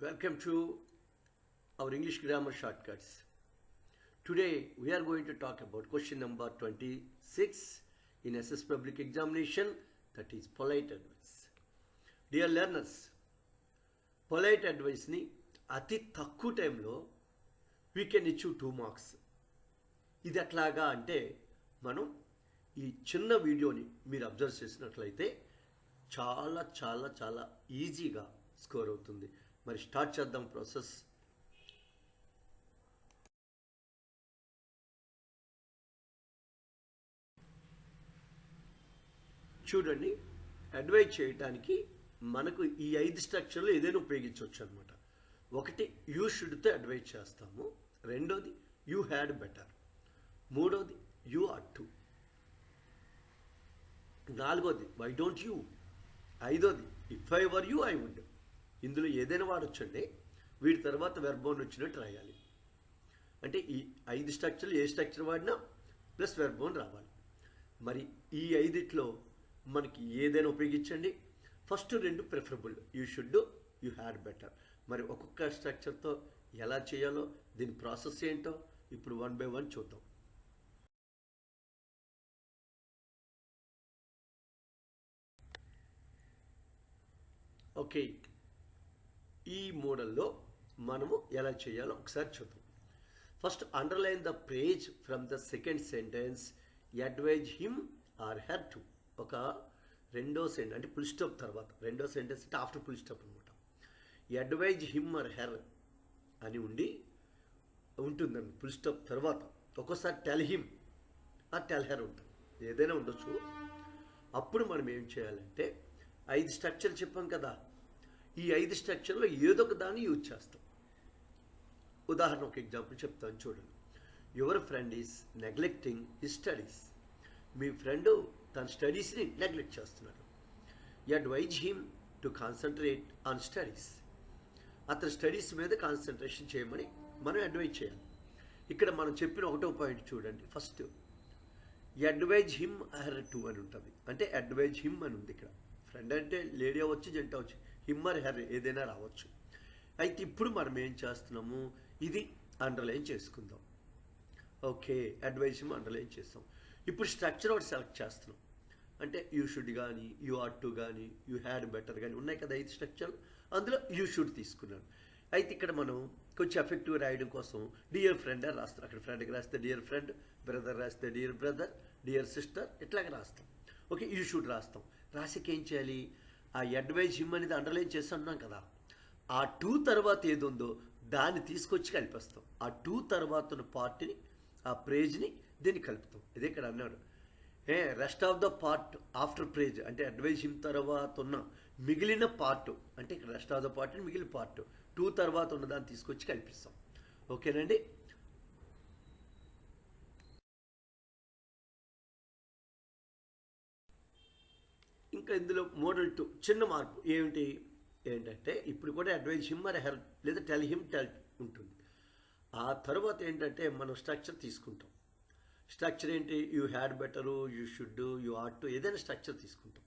Welcome to our English grammar shortcuts. Today we are going to talk about question number 26 in SS Public Examination, that is polite advice. Dear learners, polite advice ni అతి తక్కువ టైంలో we can achieve 2 marks. ఇది ఎట్లాగా అంటే మనం ఈ చిన్న వీడియోని మీరు అబ్జర్వ్ చేసినట్లయితే చాలా చాలా చాలా ఈజీగా స్కోర్ అవుతుంది. మరి స్టార్ట్ చేద్దాం ప్రాసెస్. చూడండి, అడ్వైజ్ చేయడానికి మనకు ఈ 5 స్ట్రక్చర్లు ఏదైనా ఉపయోగించవచ్చు అనమాట. ఒకటి యూ షుడ్తో అడ్వైజ్ చేస్తాము, రెండోది యూ హ్యాడ్ బెటర్, మూడోది యూ ఆర్ టు, నాలుగోది వై డోంట్ యూ, ఐదోది if I were you I would. ఇందులో ఏదైనా వాడొచ్చండి. వీటి తర్వాత వెర్బోన్ వచ్చినట్టు రాయాలి. అంటే ఈ 5 స్ట్రక్చర్లు ఏ స్ట్రక్చర్ వాడినా ప్లస్ వెర్బోన్ రావాలి. మరి ఈ 5లో మనకి ఏదైనా ఉపయోగించండి. First 2 preferable, you should, you had better. మరి ఒక్కొక్క స్ట్రక్చర్తో ఎలా చేయాలో, దీని ప్రాసెస్ ఏంటో ఇప్పుడు 1 by 1 చూద్దాం. ఓకే, ఈ మోడల్లో మనము ఎలా చేయాలో ఒకసారి చూద్దాం. First underline the page from the second sentence, advise him or her to. ఒక రెండో సెంటెన్స్ అంటే ఫుల్ స్టాప్ తర్వాత, రెండో సెంటెన్స్ అంటే ఆఫ్టర్ ఫుల్ స్టాప్ అనమాట. అడ్వైజ్ హిమ్ ఆర్ హెర్ అని ఉంటుందండి ఫుల్ స్టాప్ తర్వాత. ఒక్కోసారి tell him or tell her ఉంటుంది, ఏదైనా ఉండొచ్చు. అప్పుడు మనం ఏం చేయాలంటే 5 స్ట్రక్చర్ చెప్పాం కదా, ఈ 5 స్ట్రక్చర్లో ఏదో ఒక దాన్ని యూజ్ చేస్తాం. ఉదాహరణ ఒక ఎగ్జాంపుల్ చెప్తాను చూడండి. Your friend is neglecting his studies. మీ ఫ్రెండ్ తన స్టడీస్ని నెగ్లెక్ట్ చేస్తున్నాడు. Advise him to concentrate on studies. అతని స్టడీస్ మీద కాన్సన్ట్రేషన్ చేయమని మనం అడ్వైజ్ చేయాలి. ఇక్కడ మనం చెప్పిన ఒకటో పాయింట్ చూడండి. First advise him her to అని ఉంటుంది. అంటే అడ్వైజ్ హిమ్ అని ఉంది ఇక్కడ. ఫ్రెండ్ అంటే లేడీ అవ్వచ్చు, జెంట్ అవ్వచ్చు, హిమ్ ఆర్ హెర్ ఏదైనా రావచ్చు. అయితే ఇప్పుడు మనం ఏం చేస్తున్నాము, ఇది అండర్లైన్ చేసుకుందాం. ఓకే, అడ్వైజ్ హిమ్ అండర్లైన్ చేస్తాం. ఇప్పుడు స్ట్రక్చర్ ఒకటి సెలెక్ట్ చేస్తున్నాం. అంటే యూ షుడ్ కానీ, యూ ఆర్ టు కానీ, యూ హ్యాడ్ బెటర్ కానీ ఉన్నాయి కదా 5 స్ట్రక్చర్లు. అందులో యూ షుడ్ తీసుకున్నాను. అయితే ఇక్కడ మనం కొంచెం ఎఫెక్టివ్ రాయడం కోసం డియర్ ఫ్రెండ్ అని రాస్తాం. అక్కడ ఫ్రెండ్కి రాస్తే డియర్ ఫ్రెండ్, బ్రదర్ రాస్తే డియర్ బ్రదర్, డియర్ సిస్టర్, ఇట్లాగే రాస్తాం. ఓకే, యూ షుడ్ రాస్తాం. రాసికి ఏం చేయాలి, ఆ అడ్వైజ్ హిమ్ అనేది అండర్లైన్ చేసి అన్నాం కదా, ఆ 2 తర్వాత ఏది ఉందో దాన్ని తీసుకొచ్చి కలిపేస్తాం. ఆ 2 తర్వాత ఉన్న పార్ట్ని, ఆ ప్రేజ్ని దీన్ని కలుపుతాం. ఇదే ఇక్కడ అన్నాడు, rest of the part after praise. అంటే అడ్వైజ్ హిమ్ తర్వాత ఉన్న మిగిలిన పార్ట్, అంటే ఇక్కడ రెస్ట్ ఆఫ్ ద పార్ట్ మిగిలిన పార్ట్ 2 తర్వాత ఉన్న దాన్ని తీసుకొచ్చి కల్పిస్తాం. ఓకేనండి. ఇంకా ఇందులో మోడల్ 2 చిన్న మార్పు ఏంటంటే ఇప్పుడు కూడా అడ్వైజ్ హిమ్ ఆర్ హెర్ లేదా టెల్ హిమ్ టెల్ ఉంటుంది. ఆ తర్వాత ఏంటంటే మనం స్ట్రక్చర్ తీసుకుంటాం. స్ట్రక్చర్ ఏంటి, you had better, you should, you are to, ఏదైనా స్ట్రక్చర్ తీసుకుంటాం.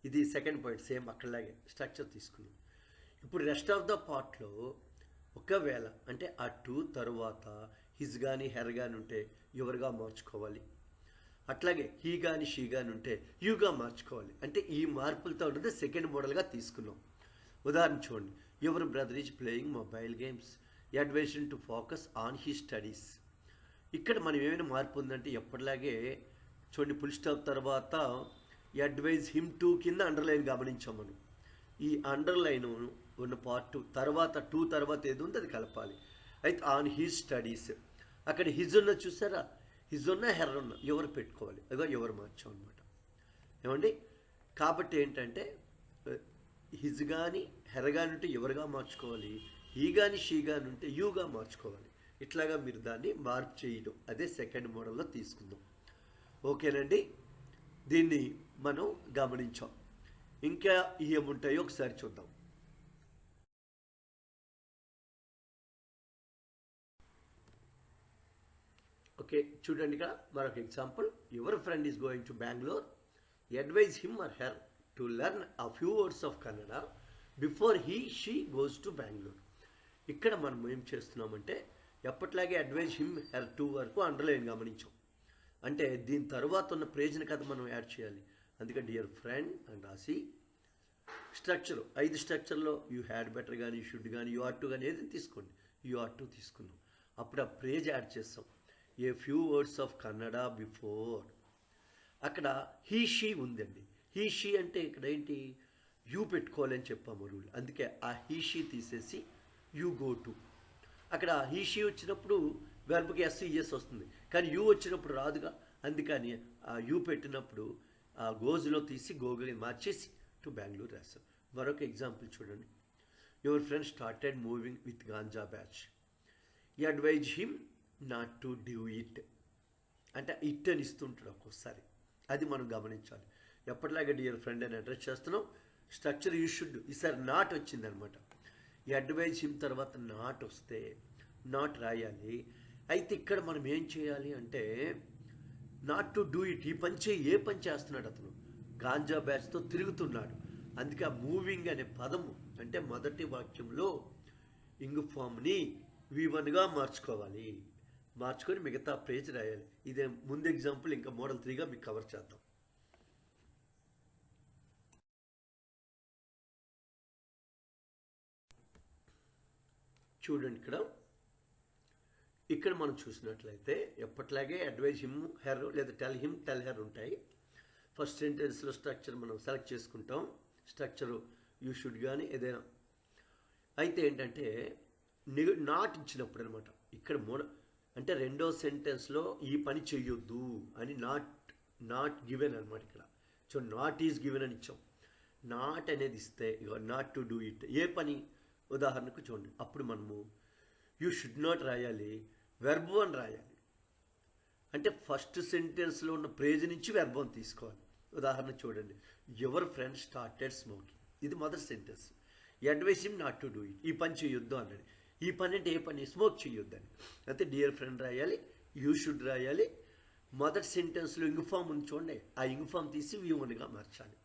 ఇది సెకండ్ పాయింట్, సేమ్ అక్కడలాగే స్ట్రక్చర్ తీసుకున్నాం. ఇప్పుడు రెస్ట్ ఆఫ్ ద పార్ట్లో ఒకవేళ అంటే ఆ 2 తర్వాత హిజ్ కానీ హెర్ కానీ ఉంటే యువర్గా మార్చుకోవాలి. అట్లాగే హీ కానీ షీ కానీ ఉంటే యూగా మార్చుకోవాలి. అంటే ఈ మార్పులతో ఉంటుంది సెకండ్ మోడల్గా తీసుకున్నాం. ఉదాహరణ చూడండి, your brother is playing mobile games, advise to focus on he studies. ఇక్కడ మనం ఏమైనా మార్పు ఉందంటే ఎప్పటిలాగే చూడండి, ఫుల్ స్టాప్ తర్వాత అడ్వైజ్ హిమ్ టు కింద అండర్లైన్ గమనించాం మనం. ఈ అండర్లైన్ ఉన్న పార్ట్ తర్వాత 2 తర్వాత ఏది ఉందో అది కలపాలి. అయితే ఆన్ హీ స్టడీస్, అక్కడ హిజ్ ఉన్న చూసారా, హిజ్ ఉన్న హెర్ ఉన్న ఎవరు పెట్టుకోవాలి, అదో ఎవరు మార్చాం అనమాట. ఏమండి, కాబట్టి ఏంటంటే హిజ్ కానీ హెర్ కానీ ఉంటే ఎవరుగా మార్చుకోవాలి, హీ కానీ షీ కానీ ఉంటే యూగా మార్చుకోవాలి. ఇట్లాగా మీరు దాన్ని మార్పు చేయడం, అదే సెకండ్ మోడల్లో తీసుకుందాం. ఓకేనండి, దీన్ని మనం గమనించాం. ఇంకా ఏముంటాయో ఒకసారి చూద్దాం. ఓకే, చూడండి ఇక్కడ మరొక example. Your friend is going to Bengaluru, advise him or her to learn a few words of Kannada before she goes to Bangalore. ఇక్కడ మనం ఏం చేస్తున్నామంటే ఎప్పట్లాగే అడ్వైజ్ హిమ్ హెర్ టు వరకు అండర్లైన్ గమనించాం. అంటే దీని తర్వాత ఉన్న ప్రేజ్ని కదా మనం యాడ్ చేయాలి. అందుకే డియర్ ఫ్రెండ్ అని రాసి స్ట్రక్చర్ 5 స్ట్రక్చర్లో యూ హ్యాడ్ బెటర్ కానీ యూ షుడ్ కానీ యూ ఆర్ టు కానీ ఏదైనా తీసుకోండి. యూ ఆర్ టు తీసుకున్నాం. అప్పుడు ఆ ప్రేజ్ యాడ్ చేస్తాం. A few words of Kannada before. అక్కడ హీ షీ ఉందండి. హీ షీ అంటే ఇక్కడ ఏంటి, యూ పెట్టుకోవాలని చెప్పాము రూల్. అందుకే ఆ హీ షీ తీసేసి యూ గో టు. అక్కడ హీ షీ వచ్చినప్పుడు వెర్బ్కి ఎస్ఈఎస్ వస్తుంది, కానీ యూ వచ్చినప్పుడు రాదుగా. అందుకని ఆ యూ పెట్టినప్పుడు ఆ గోజ్లో తీసి గోగుని మార్చేసి టు బెంగళూరు రాశాం. మరొక ఎగ్జాంపుల్ చూడండి. Your friend started moving with ganja batch. You advise him not to do it. అంటే ఇట్ అని ఇస్తుంటాడు ఒక్కోసారి, అది మనం గమనించాలి. ఎప్పటిలాగే డియర్ ఫ్రెండ్ అని అడ్రస్ చేస్తున్నాం. స్ట్రక్చర్ యూ షుడ్, ఈసారి నాట్ వచ్చిందనమాట. ఈ అడ్వైజ్ హిమ్ తర్వాత నాట్ వస్తే నాట్ రాయాలి. అయితే ఇక్కడ మనం ఏం చేయాలి అంటే నాట్ టు డూ ఇట్. ఈ పని చేయి. ఏ పని చేస్తున్నాడు అతను? గాంజా బ్యాచ్తో తిరుగుతున్నాడు. అందుకే ఆ మూవింగ్ అనే పదము అంటే మొదటి వాక్యంలో ఇంగ్ ఫామ్ని V1గా మార్చుకోవాలి. మార్చుకొని మిగతా పేజ్ రాయాలి. ఇదే ముందు ఎగ్జాంపుల్, ఇంకా మోడల్ 3గా మీకు కవర్ చేద్దాం. చూడండి ఇక్కడ మనం చూసినట్లయితే ఎప్పట్లాగే అడ్వైజ్ హిమ్ హెర్ లేదా టెల్ హిమ్ టెల్ హెర్ ఉంటాయి. ఫస్ట్ సెంటెన్స్లో స్ట్రక్చర్ మనం సెలెక్ట్ చేసుకుంటాం. స్ట్రక్చరు యూ షుడ్ కానీ ఏదైనా. అయితే ఏంటంటే నాట్ ఇచ్చినప్పుడు అనమాట. ఇక్కడ అంటే రెండో సెంటెన్స్లో ఈ పని చెయ్యొద్దు అని నాట్ గివెన్ అనమాట. ఇక్కడ సో నాట్ ఈజ్ గివెన్ అని ఇచ్చాం. నాట్ అనేది ఇస్తే ఇక నాట్ టు డూ ఇట్. ఏ పని? ఉదాహరణకు చూడండి, అప్పుడు మనము యూ షుడ్ నాట్ రాయాలి, వెర్బ్ అని రాయాలి. అంటే ఫస్ట్ సెంటెన్స్లో ఉన్న ప్రేజ్ నుంచి వెర్బ్ అని తీసుకోవాలి. ఉదాహరణ చూడండి, యువర్ ఫ్రెండ్ స్టార్టెడ్ స్మోకింగ్. ఇది మొదటి sentence. Advice him not to do it. ఈ పని చేయొద్దు అన్నాడు. ఈ పని అంటే ఏ పని? స్మోక్ చేయొద్దని. అయితే డియర్ ఫ్రెండ్ రాయాలి, యూ షుడ్ రాయాలి. మొదటి సెంటెన్స్లో ఇంగ్ ఫామ్ ఉంది చూడండి, ఆ ఇంగ్ ఫామ్ తీసి V1గా మార్చాలి.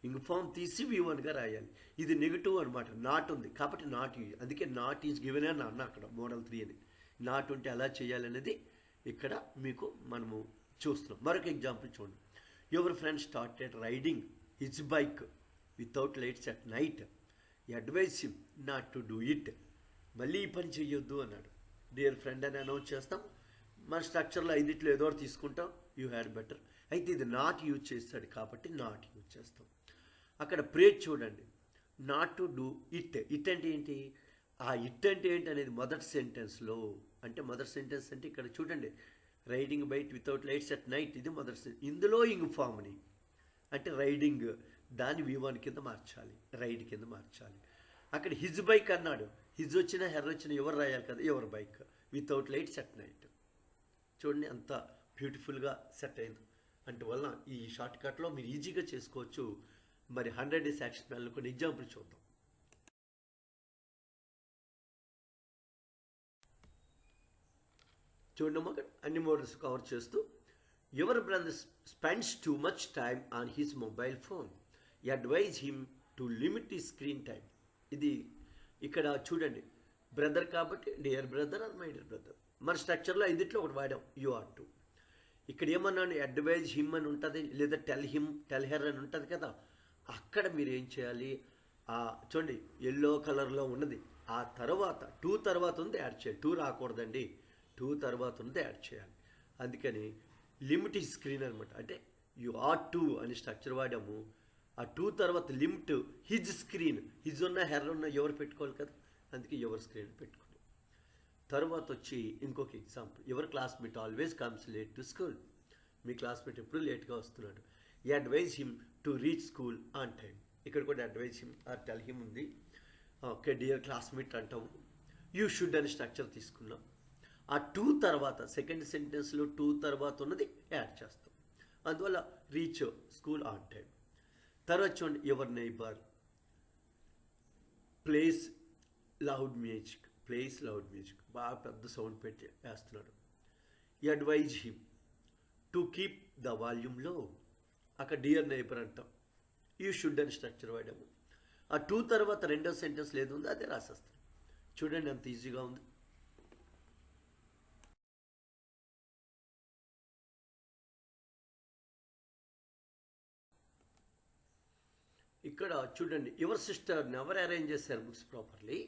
ఇంగ్ ఫామ్ తీసి V1గా రాయాలి. ఇది నెగిటివ్ అనమాట. నాట్ ఉంది కాబట్టి నాట్ యూజ్. అందుకే నాట్ ఈజ్ గివెన్ అని అన్న అక్కడ మోడల్ 3 అని. నాట్ ఉంటే ఎలా చేయాలనేది ఇక్కడ మీకు మనము చూస్తున్నాం. మరొక ఎగ్జాంపుల్ చూడండి. Your friend started riding his bike without lights at night. Advise him not to do it. మళ్ళీ ఈ పని చెయ్యొద్దు అన్నాడు. డియర్ ఫ్రెండ్ అని అనౌన్స్ చేస్తాం. మన స్ట్రక్చర్లో 5 ఏదో తీసుకుంటాం. You had better. అయితే ఇది నాట్ యూజ్ చేస్తాడు కాబట్టి నాట్ యూజ్ చేస్తాం. అక్కడ ప్రేజ్ చూడండి, not to do it. It అంటే ఏంటి? ఆ ఇట్ అంటే ఏంటి అనేది మొదటి సెంటెన్స్లో. అంటే మొదటి సెంటెన్స్ అంటే ఇక్కడ చూడండి, riding bike without lights at night. ఇది మొదటి సెంటెన్స్. ఇందులో ఇంగ్ ఫామ్ని అంటే రైడింగ్ దాన్ని V1 కింద మార్చాలి, రైడ్ కింద మార్చాలి. అక్కడ హిజ్ బైక్ అన్నాడు. హిజ్ వచ్చిన హెర్ వచ్చిన ఎవరు రాయాలి కదా, ever bike without lights at night. చూడండి అంత బ్యూటిఫుల్గా సెట్ అయింది. అందువల్ల ఈ షార్ట్ కట్లో మీరు ఈజీగా చేసుకోవచ్చు. మరి 100 డేస్ యాక్షన్ ప్లాన్లో కొన్ని ఎగ్జాంపుల్ చూద్దాం. చూడండి అక్కడ అన్ని మోడల్స్ కవర్ చేస్తూ, your brother spends too much time on his mobile phone. Advise him to limit his screen time. ఇది ఇక్కడ చూడండి, బ్రదర్ కాబట్టి dear brother and my dear brother. మన స్ట్రక్చర్లో 5 ఒకటి వాడాం, యూ ఆర్ టు. ఇక్కడ ఏమన్నాను, అడ్వైజ్ హిమ్ అని ఉంటుంది, లేదా టెల్ హిమ్ టెల్ హెర్ అని ఉంటుంది కదా. అక్కడ మీరు ఏం చేయాలి, చూడండి ఎల్లో కలర్లో ఉన్నది, ఆ తర్వాత టూ తర్వాత ఉంది యాడ్ చేయాలి. టూ రాకూడదండి, టూ తర్వాత ఉంది యాడ్ చేయాలి. అందుకని లిమిట్ ఈ స్క్రీన్ అనమాట. అంటే యు ఆర్ టు అని స్ట్రక్చర్ వాడాము. ఆ టూ తర్వాత లిమిట్ హిజ్ స్క్రీన్. హిజ్ ఉన్న హెర్ ఉన్న ఎవరు పెట్టుకోవాలి కదా, అందుకే ఎవరు స్క్రీన్ పెట్టుకోండి. తర్వాత వచ్చి ఇంకొక example, your classmate always comes late to school. మీ క్లాస్మేట్ ఎప్పుడు లేట్గా వస్తున్నాడు. ఈ advise him to reach school on time. ఇక్కడ కూడా advise him or tell him ఉంది. ఓకే, డియర్ క్లాస్మేట్ అంటాము. యూ షుడ్ అని స్ట్రక్చర్ తీసుకున్నాం. ఆ టూ తర్వాత సెకండ్ సెంటెన్స్లో టూ తర్వాత ఉన్నది యాడ్ చేస్తాం. అందువల్ల రీచ్ స్కూల్ ఆన్ టైం. తర్వాత చూడండి, your neighbour plays loud music. Plays loud music, బాగా పెద్ద సౌండ్ పెట్టి వేస్తున్నాడు. ఈ advise him to keep the volume low. అక్కడ డియర్ నైబర్ అంటాం. యూ షుడ్ అని స్ట్రక్చర్ వాడాము. ఆ టూ తర్వాత రెండో సెంటెన్స్ లేదు ఉంది, అదే రాసేస్తాం. చూడండి ఎంత ఈజీగా ఉంది. ఇక్కడ చూడండి, your sister never arranges her books properly,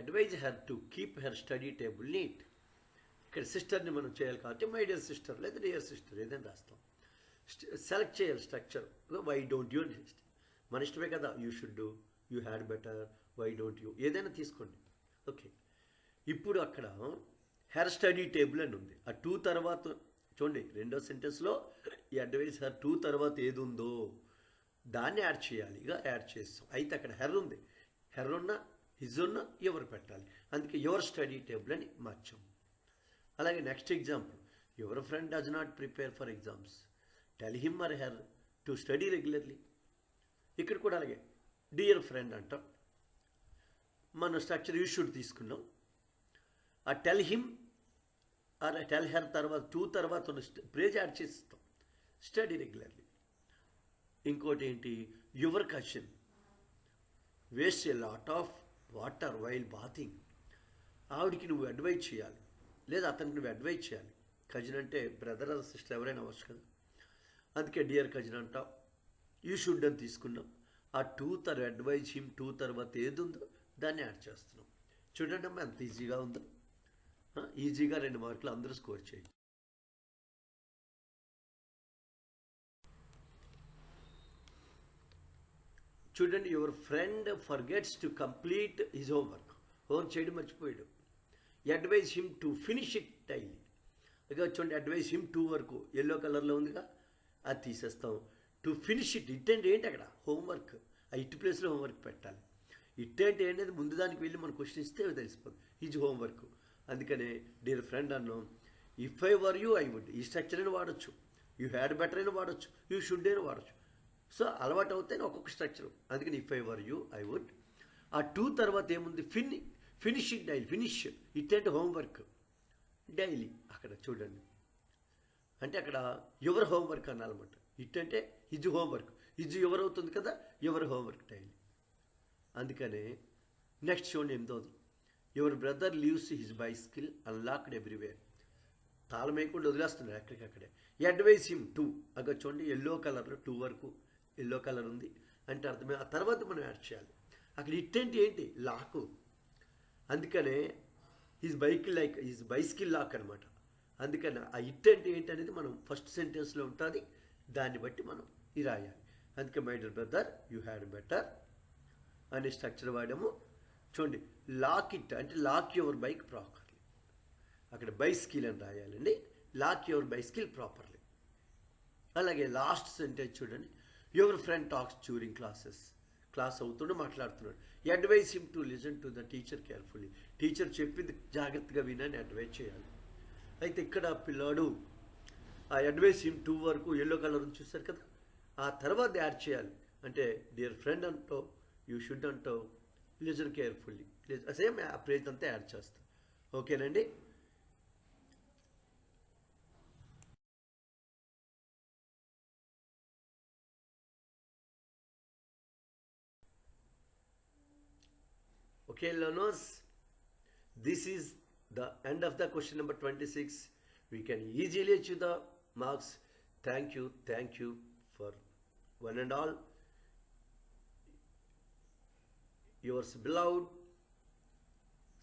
advise her to keep her study table neat. ఇక్కడ సిస్టర్ని మనం చేయాలి కాబట్టి మై డియర్ సిస్టర్ లేదా డియర్ సిస్టర్ ఏదైనా రాస్తాం. సెలెక్ట్ చేయాలి స్ట్రక్చర్. వై డోంట్ యూ, మన ఇష్టమే కదా. You should do, you had better, why don't you ఏదైనా తీసుకోండి. ఓకే, ఇప్పుడు అక్కడ హెర్ స్టడీ టేబుల్ అని ఉంది. ఆ టూ తర్వాత చూడండి, రెండో సెంటెన్స్లో ఈ అడ్వైజ్ హెర్ టూ తర్వాత ఏది ఉందో దాన్ని యాడ్ చేయాలి. ఇక యాడ్ చేస్తాం. అయితే అక్కడ హెర్ ఉంది, హెర్ ఉన్న హిజ్ ఉన్న ఎవరు పెట్టాలి, అందుకే యువర్ స్టడీ టేబుల్ అని మార్చాం. అలాగే next example, your friend does not prepare for exams, tell him or her to study regularly. ఇక్కడ కూడా అలాగే డియర్ ఫ్రెండ్ అంటాం. మన స్ట్రక్చర్ యూ షుడ్ తీసుకున్నాం. ఆ tell him or tell her తర్వాత టూ తర్వాత ఉన్న ప్రేజ్ యాడ్ చేస్తాం, స్టడీ రెగ్యులర్లీ. ఇంకోటి ఏంటి, your cousin waste a lot of water while bathing. ఆవిడికి నువ్వు అడ్వైజ్ చేయాలి లేదా అతనికి నువ్వు అడ్వైజ్ చేయాలి. కజిన్ అంటే బ్రదర్ ఆర్ సిస్టర్ ఎవరైనా అవ్వచ్చు కదా, అందుకే డియర్ కజిన్ అంటావు. యూ షుడ్ అని తీసుకున్నాం. ఆ టూ అడ్వైజ్ హిమ్ టూ తర్వాత ఏది ఉందో దాన్ని యాడ్ చేస్తున్నాం. చూడండి అమ్మా ఎంత ఈజీగా ఉందో. ఈజీగా 2 మార్కులు అందరూ స్కోర్ చేయండి. చూడండి, your friend forgets to complete his homework. Homework చేయడం మర్చిపోయాడు. Advise him to finish it daily. ఇక చూడండి, అడ్వైజ్ హిమ్ 2 వరకు ఎల్లో కలర్లో ఉందిగా, అది తీసేస్తాం. టు ఫినిష్ ఇట్, ఇట్ అంటే ఏంటి అక్కడ హోంవర్క్, ఆ ఇట్ ప్లేస్లో హోంవర్క్ పెట్టాలి. ఇట్ అంటే ఏంటంటే ముందు దానికి వెళ్ళి మనం క్వశ్చన్ ఇస్తే తెలిసిపోతుంది హిజ్ హోంవర్క్. అందుకనే డియర్ ఫ్రెండ్ అన్నాం. If I were you I would, ఈ స్ట్రక్చర్ అయినా వాడచ్చు, యూ హ్యాడ్ బెటర్ అయినా వాడచ్చు, యూ షుడ్ అయినా వాడచ్చు. సో అలవాటు అవుతాయి ఒక్కొక్క స్ట్రక్చర్. అందుకని if I were you I would. ఆ టూ తర్వాత ఏముంది, finish it daily. Finish it అంటే హోంవర్క్ డైలీ. అక్కడ చూడండి, అంటే అక్కడ ఎవరు హోంవర్క్ అనాలన్నమాట. ఇట్ అంటే హిజ్ హోంవర్క్, హిజ్ ఎవరు అవుతుంది కదా, ఎవరు హోంవర్క్ డైలీ. అందుకనే నెక్స్ట్ చూడండి 8వ, your brother leaves his bicycle unlocked everywhere. తాళం వేయకుండా వదిలేస్తున్నాడు ఎక్కడికక్కడే. అడ్వైజ్ హిమ్ టూ, అక్కడ చూడండి ఎల్లో కలర్లో 2 వరకు ఎల్లో కలర్ ఉంది అంటే అర్థమే. ఆ తర్వాత మనం యాడ్ చేయాలి. అక్కడ ఇట్ అంటే ఏంటి, లాకు. అందుకనే హిజ్ బైసికల్ లాక్ అనమాట. అందుకని ఆ ఇట్ అంటే ఏంటి అనేది మనం ఫస్ట్ సెంటెన్స్లో ఉంటుంది, దాన్ని బట్టి మనం ఇది రాయాలి. అందుకే my dear brother you had better అనే స్ట్రక్చర్ వాడాము. చూడండి, లాక్ ఇట్ అంటే లాక్ యువర్ బైక్ ప్రాపర్లీ. అక్కడ బైసికల్ అని రాయాలండి, లాక్ యువర్ బైసికల్ ప్రాపర్లీ. అలాగే లాస్ట్ సెంటెన్స్ చూడండి, your friend talks during classes. Class అవుతుండే మాట్లాడుతున్నాడు. Advise him to listen to the teacher carefully. Teacher చెప్పింది జాగ్రత్తగా వినని అడ్వైజ్ చేయాలి. అయితే ఇక్కడ పిల్లాడు ఆ అడ్వైజ్ హిమ్ 2 వరకు ఎల్లో కలర్ చూస్తారు కదా, ఆ తర్వాత యాడ్ చేయాలి. అంటే డియర్ ఫ్రెండ్ అంటావు, యూ షుడ్ అంటావు, లిజన్ కేర్ఫుల్లీ, సేమ్ ఆ ప్రేజ్ అంతా యాడ్ చేస్తాం. ఓకేనండి. Okay, learners, this is the end of the question number 26. We can easily achieve the marks. Thank you for one and all. Yours beloved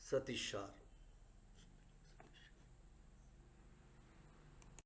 Satish Shah.